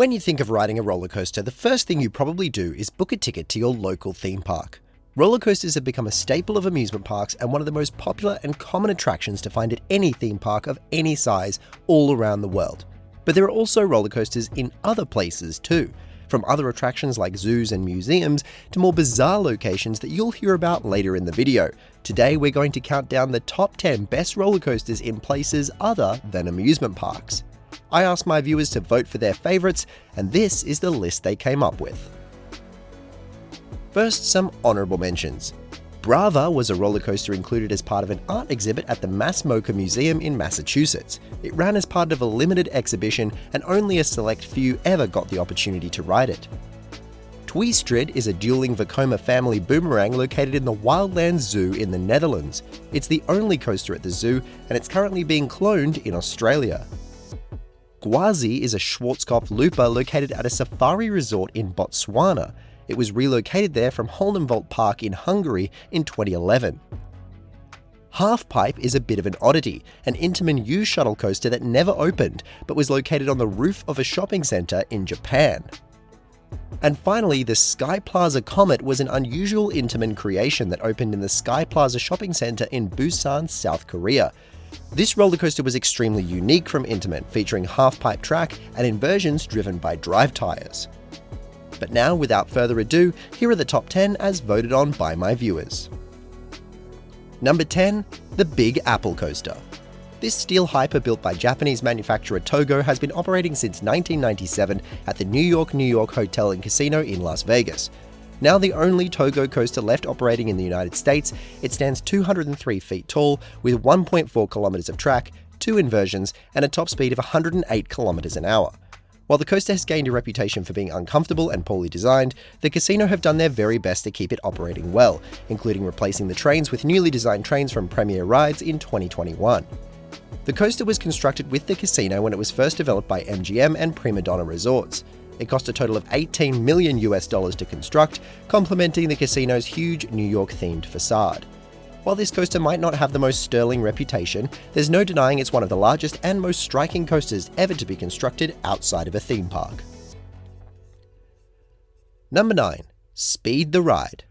When you think of riding a roller coaster, the first thing you probably do is book a ticket to your local theme park. Roller coasters have become a staple of amusement parks and one of the most popular and common attractions to find at any theme park of any size all around the world. But there are also roller coasters in other places too, from other attractions like zoos and museums to more bizarre locations that you'll hear about later in the video. Today we're going to count down the top 10 best roller coasters in places other than amusement parks. I asked my viewers to vote for their favourites, and this is the list they came up with. First, some honourable mentions. Brava was a roller coaster included as part of an art exhibit at the Mass MoCA Museum in Massachusetts. It ran as part of a limited exhibition, and only a select few ever got the opportunity to ride it. Tweestrid is a dueling Vekoma family boomerang located in the Wildlands Zoo in the Netherlands. It's the only coaster at the zoo, and it's currently being cloned in Australia. Gwazi is a Schwarzkopf looper located at a safari resort in Botswana. It was relocated there from Holmenvolt Park in Hungary in 2011. Halfpipe is a bit of an oddity, an Intamin U shuttle coaster that never opened, but was located on the roof of a shopping centre in Japan. And finally, the Sky Plaza Comet was an unusual Intamin creation that opened in the Sky Plaza shopping centre in Busan, South Korea. This roller coaster was extremely unique from Intamin, featuring half-pipe track and inversions driven by drive tyres. But now, without further ado, here are the top 10 as voted on by my viewers. Number 10. The Big Apple Coaster. This steel hyper built by Japanese manufacturer Togo has been operating since 1997 at the New York Hotel and Casino in Las Vegas. Now the only Togo coaster left operating in the United States, it stands 203 feet tall with 1.4 kilometers of track, 2 inversions, and a top speed of 108 kilometers an hour. While the coaster has gained a reputation for being uncomfortable and poorly designed, the casino have done their very best to keep it operating well, including replacing the trains with newly designed trains from Premier Rides in 2021. The coaster was constructed with the casino when it was first developed by MGM and Prima Donna Resorts. It cost a total of $18 million to construct, complementing the casino's huge New York-themed facade. While this coaster might not have the most sterling reputation, there's no denying it's one of the largest and most striking coasters ever to be constructed outside of a theme park. Number 9. Speed the Ride.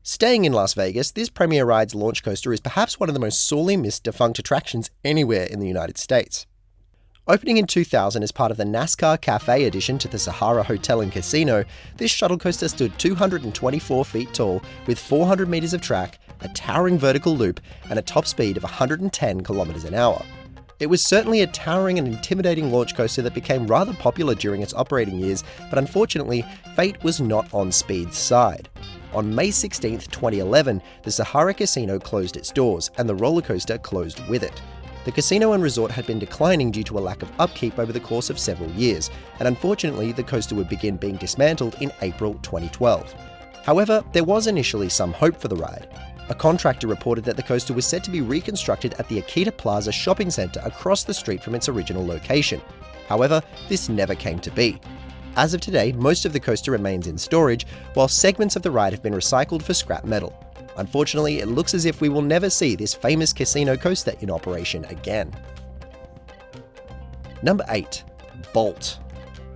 Staying in Las Vegas, this Premier Rides launch coaster is perhaps one of the most sorely missed defunct attractions anywhere in the United States. Opening in 2000 as part of the NASCAR Cafe addition to the Sahara Hotel and Casino, this shuttle coaster stood 224 feet tall with 400 meters of track, a towering vertical loop, and a top speed of 110 kilometers an hour. It was certainly a towering and intimidating launch coaster that became rather popular during its operating years, but unfortunately, fate was not on Speed's side. On May 16, 2011, the Sahara Casino closed its doors, and the roller coaster closed with it. The casino and resort had been declining due to a lack of upkeep over the course of several years, and unfortunately the coaster would begin being dismantled in April 2012. However, there was initially some hope for the ride. A contractor reported that the coaster was set to be reconstructed at the Akita Plaza shopping center across the street from its original location. However, this never came to be. As of today, most of the coaster remains in storage, while segments of the ride have been recycled for scrap metal. Unfortunately, it looks as if we will never see this famous casino coaster in operation again. Number 8. Bolt.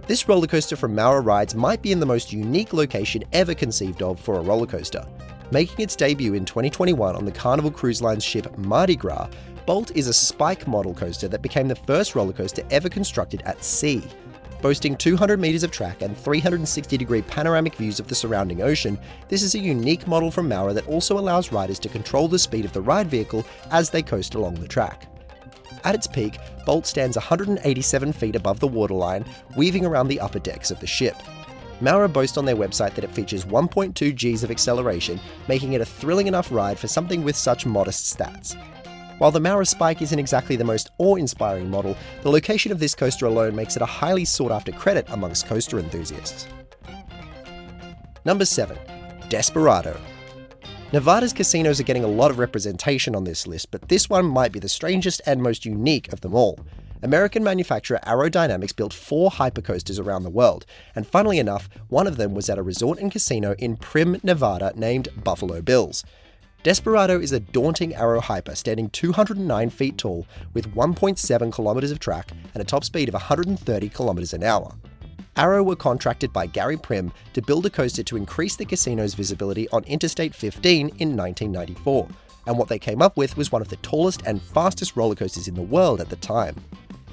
This roller coaster from Maurer Rides might be in the most unique location ever conceived of for a roller coaster. Making its debut in 2021 on the Carnival Cruise Line's ship Mardi Gras, Bolt is a spike model coaster that became the first roller coaster ever constructed at sea. Boasting 200 meters of track and 360-degree panoramic views of the surrounding ocean, this is a unique model from Maurer that also allows riders to control the speed of the ride vehicle as they coast along the track. At its peak, Bolt stands 187 feet above the waterline, weaving around the upper decks of the ship. Maurer boasts on their website that it features 1.2 Gs of acceleration, making it a thrilling enough ride for something with such modest stats. While the Maurer Spike isn't exactly the most awe-inspiring model, the location of this coaster alone makes it a highly sought-after credit amongst coaster enthusiasts. Number 7. Desperado. Nevada's casinos are getting a lot of representation on this list, but this one might be the strangest and most unique of them all. American manufacturer Aerodynamics built 4 hypercoasters around the world, and funnily enough, one of them was at a resort and casino in Primm, Nevada named Buffalo Bills. Desperado is a daunting aero hyper standing 209 feet tall with 1.7 kilometers of track and a top speed of 130 kilometers an hour. Arrow were contracted by Gary Prim to build a coaster to increase the casino's visibility on Interstate 15 in 1994, and what they came up with was one of the tallest and fastest roller coasters in the world at the time.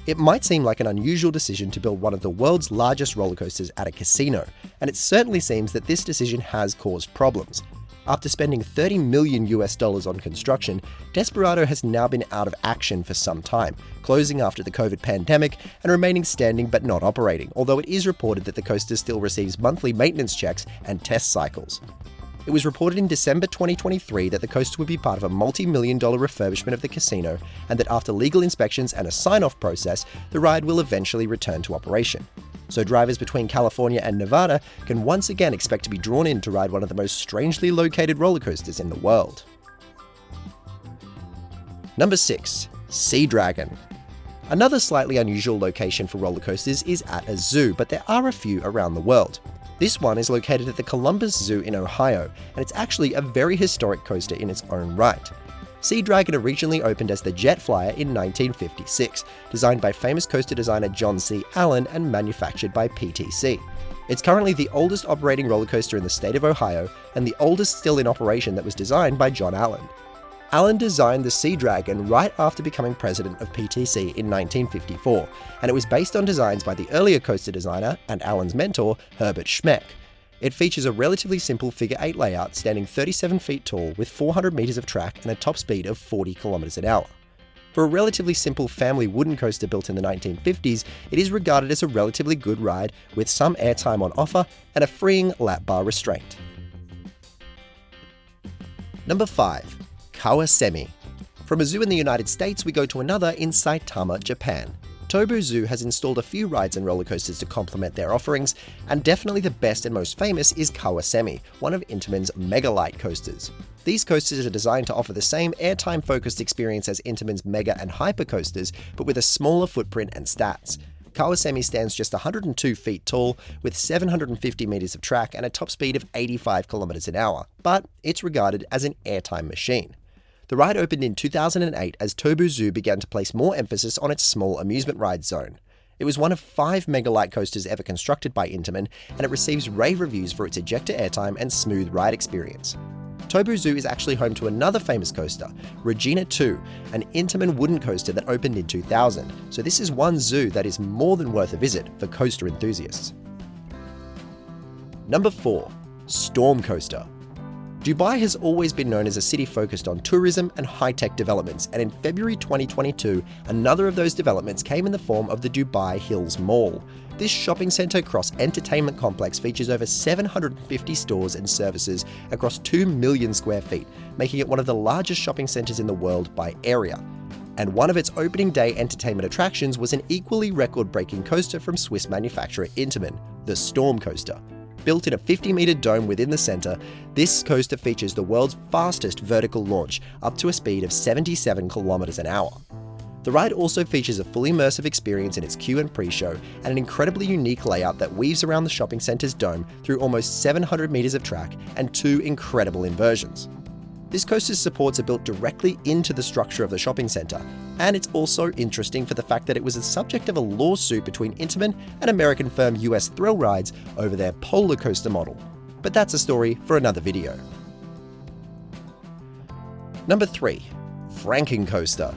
It might seem like an unusual decision to build one of the world's largest roller coasters at a casino, and it certainly seems that this decision has caused problems. After spending $30 million on construction, Desperado has now been out of action for some time, closing after the COVID pandemic and remaining standing but not operating, although it is reported that the coaster still receives monthly maintenance checks and test cycles. It was reported in December 2023 that the coaster would be part of a multi-million-dollar refurbishment of the casino, and that after legal inspections and a sign-off process, the ride will eventually return to operation. So drivers between California and Nevada can once again expect to be drawn in to ride one of the most strangely located roller coasters in the world. Number 6. Sea Dragon. Another slightly unusual location for roller coasters is at a zoo, but there are a few around the world. This one is located at the Columbus Zoo in Ohio, and it's actually a very historic coaster in its own right. Sea Dragon originally opened as the Jet Flyer in 1956, designed by famous coaster designer John C. Allen and manufactured by PTC. It's currently the oldest operating roller coaster in the state of Ohio, and the oldest still in operation that was designed by John Allen. Allen designed the Sea Dragon right after becoming president of PTC in 1954, and it was based on designs by the earlier coaster designer and Allen's mentor, Herbert Schmeck. It features a relatively simple figure 8 layout standing 37 feet tall with 400 meters of track and a top speed of 40 kilometers an hour. For a relatively simple family wooden coaster built in the 1950s, it is regarded as a relatively good ride with some airtime on offer and a freeing lap bar restraint. Number 5. Kawasemi. From a zoo in the United States, we go to another in Saitama, Japan. Tobu Zoo has installed a few rides and roller coasters to complement their offerings, and definitely the best and most famous is Kawasemi, one of Intamin's Mega Light coasters. These coasters are designed to offer the same airtime-focused experience as Intamin's Mega and Hyper coasters, but with a smaller footprint and stats. Kawasemi stands just 102 feet tall, with 750 meters of track and a top speed of 85 kilometers an hour, but it's regarded as an airtime machine. The ride opened in 2008 as Tobu Zoo began to place more emphasis on its small amusement ride zone. It was one of 5 Mega Light coasters ever constructed by Intamin, and it receives rave reviews for its ejector airtime and smooth ride experience. Tobu Zoo is actually home to another famous coaster, Regina 2, an Intamin wooden coaster that opened in 2000, so this is one zoo that is more than worth a visit for coaster enthusiasts. Number 4. Storm Coaster. Dubai has always been known as a city focused on tourism and high-tech developments, and in February 2022, another of those developments came in the form of the Dubai Hills Mall. This shopping centre cross entertainment complex features over 750 stores and services across 2 million square feet, making it one of the largest shopping centres in the world by area. And one of its opening day entertainment attractions was an equally record-breaking coaster from Swiss manufacturer Intamin, the Storm Coaster. Built in a 50-meter dome within the center, this coaster features the world's fastest vertical launch, up to a speed of 77 kilometers an hour. The ride also features a fully immersive experience in its queue and pre-show, and an incredibly unique layout that weaves around the shopping center's dome through almost 700 meters of track and 2 incredible inversions. This coaster's supports are built directly into the structure of the shopping center, and it's also interesting for the fact that it was the subject of a lawsuit between Intamin and American firm US Thrill Rides over their polar coaster model. But that's a story for another video. Number 3. Franken Coaster.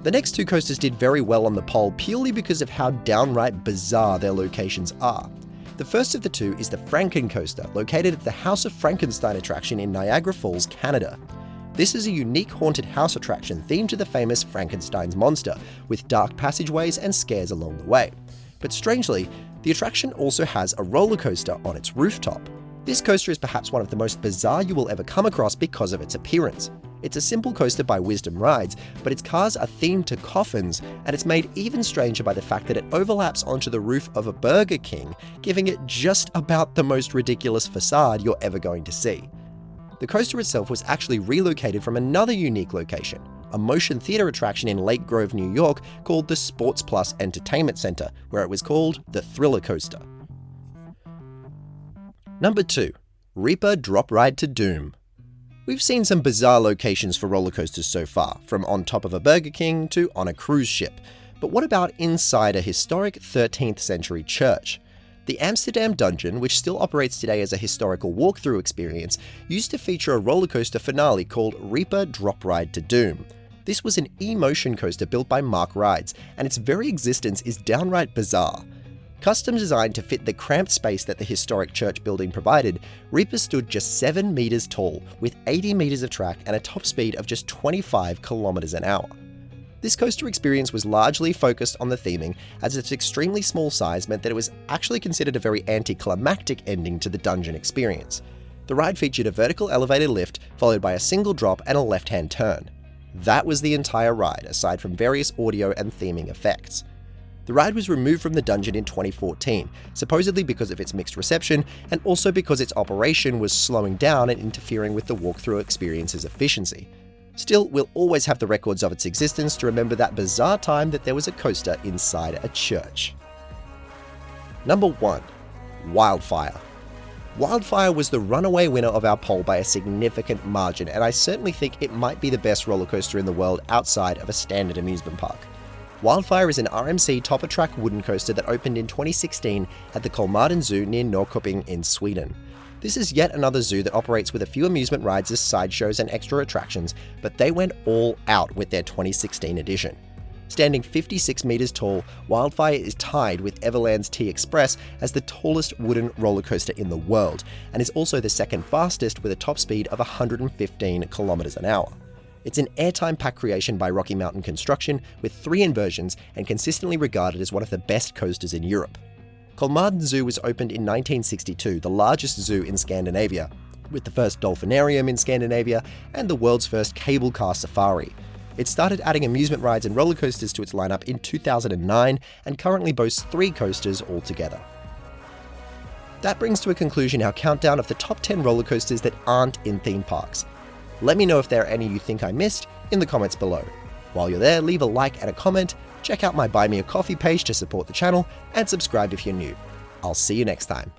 The next 2 coasters did very well on the poll purely because of how downright bizarre their locations are. The first of the 2 is the Franken Coaster, located at the House of Frankenstein attraction in Niagara Falls, Canada. This is a unique haunted house attraction themed to the famous Frankenstein's monster, with dark passageways and scares along the way. But strangely, the attraction also has a roller coaster on its rooftop. This coaster is perhaps one of the most bizarre you will ever come across because of its appearance. It's a simple coaster by Wisdom Rides, but its cars are themed to coffins, and it's made even stranger by the fact that it overlaps onto the roof of a Burger King, giving it just about the most ridiculous facade you're ever going to see. The coaster itself was actually relocated from another unique location, a motion theater attraction in Lake Grove, New York called the Sports Plus Entertainment Center, where it was called the Thriller Coaster. Number 2. Reaper Drop Ride to Doom. We've seen some bizarre locations for roller coasters so far, from on top of a Burger King to on a cruise ship. But what about inside a historic 13th century church? The Amsterdam Dungeon, which still operates today as a historical walkthrough experience, used to feature a roller coaster finale called Reaper Drop Ride to Doom. This was an e-motion coaster built by Mark Rides, and its very existence is downright bizarre. Custom designed to fit the cramped space that the historic church building provided, Reaper stood just 7 meters tall, with 80 meters of track and a top speed of just 25 kilometers an hour. This coaster experience was largely focused on the theming, as its extremely small size meant that it was actually considered a very anticlimactic ending to the dungeon experience. The ride featured a vertical elevated lift, followed by a single drop and a left-hand turn. That was the entire ride, aside from various audio and theming effects. The ride was removed from the dungeon in 2014, supposedly because of its mixed reception, and also because its operation was slowing down and interfering with the walkthrough experience's efficiency. Still, we'll always have the records of its existence to remember that bizarre time that there was a coaster inside a church. Number 1. Wildfire. Wildfire was the runaway winner of our poll by a significant margin, and I certainly think it might be the best roller coaster in the world outside of a standard amusement park. Wildfire is an RMC top-of-track wooden coaster that opened in 2016 at the Kolmården Zoo near Norrköping in Sweden. This is yet another zoo that operates with a few amusement rides as sideshows and extra attractions, but they went all out with their 2016 edition. Standing 56 meters tall, Wildfire is tied with Everland's T-Express as the tallest wooden roller coaster in the world, and is also the second fastest with a top speed of 115 kilometers an hour. It's an airtime pack creation by Rocky Mountain Construction with 3 inversions and consistently regarded as one of the best coasters in Europe. Kolmården Zoo was opened in 1962, the largest zoo in Scandinavia, with the first dolphinarium in Scandinavia and the world's first cable car safari. It started adding amusement rides and roller coasters to its lineup in 2009 and currently boasts 3 coasters altogether. That brings to a conclusion our countdown of the top 10 roller coasters that aren't in theme parks. Let me know if there are any you think I missed in the comments below. While you're there, leave a like and a comment, check out my Buy Me a Coffee page to support the channel, and subscribe if you're new. I'll see you next time.